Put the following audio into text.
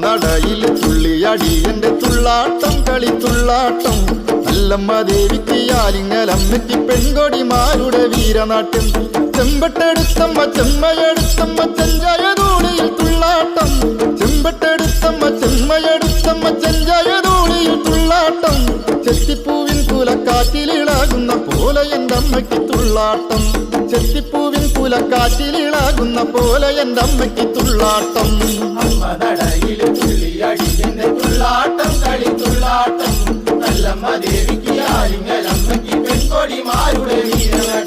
നടയിൽ തുള്ളിയടി എന്റെ തുള്ളാട്ടം കളിത്തുള്ളാട്ടം നല്ലമ്മ ദേവിക്ക് ആലിങ്ങലമ്മയ്ക്ക് പെൺകൊടിമാരുടെ വീരനാട്യം ചെമ്പട്ടെടുത്തമ്മ ചെമ്മയെടുത്തമ്മ ചെഞ്ചായതൂളിയിൽ തുള്ളാട്ടം ചെമ്പട്ടെടുത്തമ്മ ചെമ്മയെടുത്തമ്മ ചെഞ്ചായതൂളിയിൽ തുള്ളാട്ടം ചെത്തിപ്പൂവിൻ കുലക്കാറ്റിലിളാകുന്ന പോലെ എൻ്റെ അമ്മയ്ക്ക് തുള്ളാട്ടം ചെത്തിപ്പൂവിൻ കുലക്കാറ്റിലിളാകുന്ന പോലെ എൻ്റെ അമ്മയ്ക്ക് തുള്ളാട്ടം തുള്ളാട്ടം കളിത്തുള്ളാട്ടം നല്ലമ്മ ദേവിക്ക് ആലിങ്ങലമ്മയ്ക്ക് പെൺകൊടിമാരുടെ വീരനാട്ടം